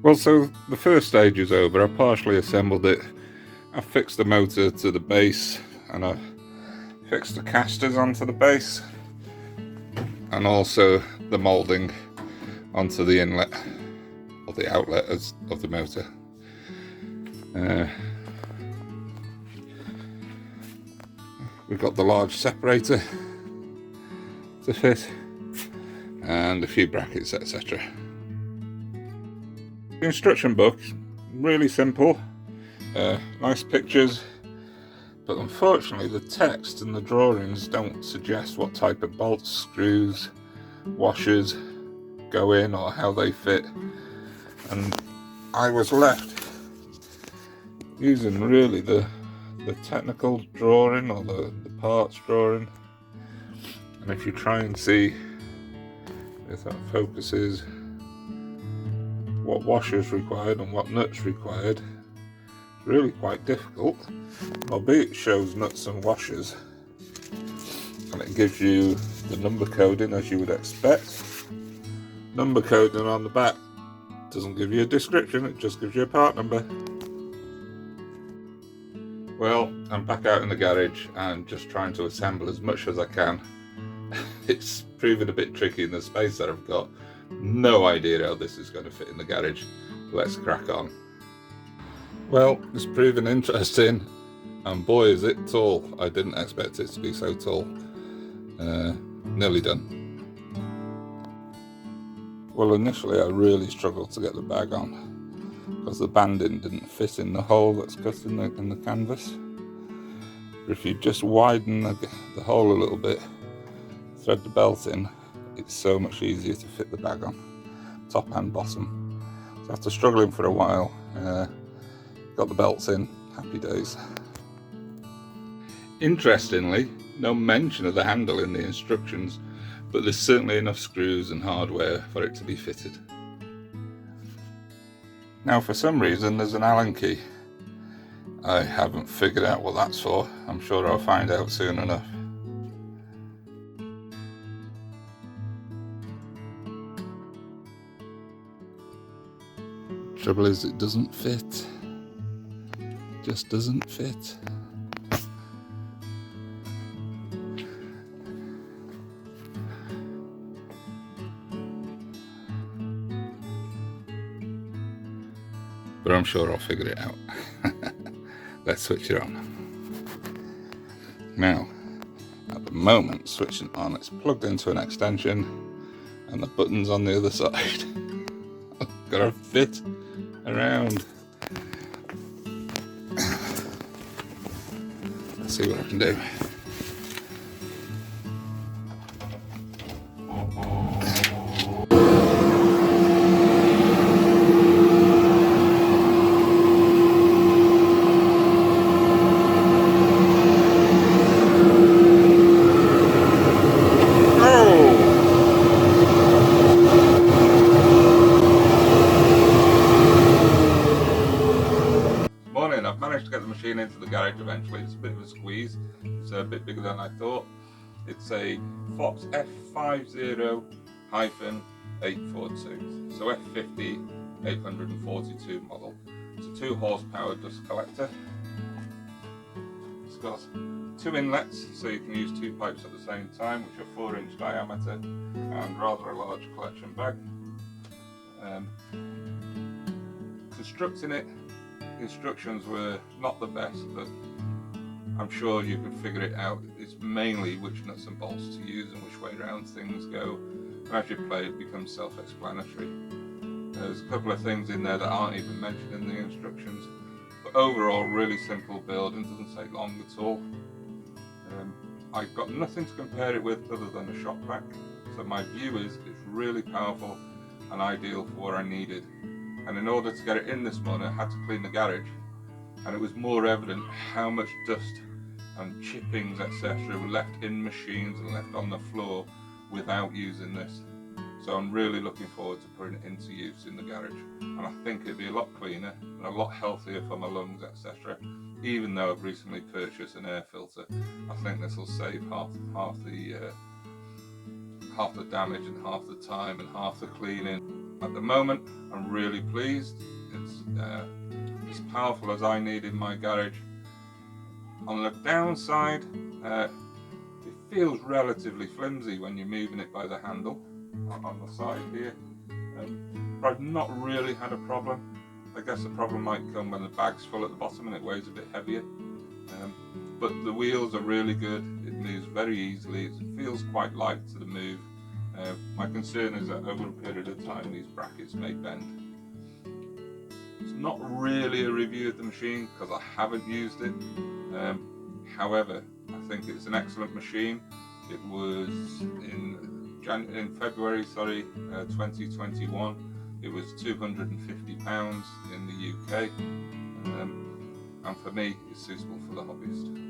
Well, so the first stage is over. I partially assembled it. I fixed the motor to the base and I fixed the casters onto the base and also the moulding onto the inlet or the outlet of the motor. We've got the large separator to fit and a few brackets, etc. The instruction book, really simple, nice pictures, but unfortunately the text and the drawings don't suggest what type of bolts, screws, washers go in or how they fit, and I was left using really the technical drawing or the parts drawing. And if you try and see if that focuses, what washers required and what nuts required, it's really quite difficult, albeit it shows nuts and washers and it gives you the number coding as you would expect. Number coding on the back doesn't give you a description, it just gives you a part number. Well, I'm back out in the garage and just trying to assemble as much as I can. It's proving a bit tricky in the space that I've got. No idea how this is going to fit in the garage. Let's crack on. Well, it's proven interesting, and boy is it tall. I didn't expect it to be so tall. Nearly done. Well, initially I really struggled to get the bag on because the banding didn't fit in the hole that's cut in the canvas. But if you just widen the hole a little bit, thread the belt in, it's so much easier to fit the bag on, top and bottom. So after struggling for a while, got the belts in, happy days. Interestingly, no mention of the handle in the instructions, but there's certainly enough screws and hardware for it to be fitted. Now for some reason there's an Allen key. I haven't figured out what that's for. I'm sure I'll find out soon enough. Trouble is it doesn't fit. Just doesn't fit. But I'm sure I'll figure it out. Let's switch it on. Now, at the moment, switching on, it's plugged into an extension and the button's on the other side. Gotta fit around. Let's see what I can do. I've managed to get the machine into the garage eventually. It's a bit of a squeeze. It's a bit bigger than I thought. It's a Fox F50-842, so F50 842 model. It's a 2 horsepower dust collector. It's got 2 inlets, so you can use 2 pipes at the same time, which are 4-inch diameter and rather a large collection bag. Constructing it, the instructions were not the best, but I'm sure you can figure it out. It's mainly which nuts and bolts to use and which way around things go, and as you play it becomes self-explanatory. There's a couple of things in there that aren't even mentioned in the instructions, but overall really simple build and doesn't take long at all. I've got nothing to compare it with other than a shock pack, so my view is it's really powerful and ideal for what I needed. And in order to get it in this morning, I had to clean the garage, and it was more evident how much dust and chippings, etc. were left in machines and left on the floor without using this. So I'm really looking forward to putting it into use in the garage, and I think it'd be a lot cleaner and a lot healthier for my lungs, etc. Even though I've recently purchased an air filter, I think this will save half the damage and half the time and half the cleaning. at the moment I'm really pleased. It's as powerful as I need in my garage. On the downside, it feels relatively flimsy when you're moving it by the handle on the side here. But I've not really had a problem. I guess the problem might come when the bag's full at the bottom and it weighs a bit heavier. But the wheels are really good. It moves very easily. It feels quite light to the move. My concern is that over a period of time these brackets may bend. It's not really a review of the machine because I haven't used it. However, I think it's an excellent machine. It was in February 2021. It was £250 in the UK, and for me it's suitable for the hobbyist.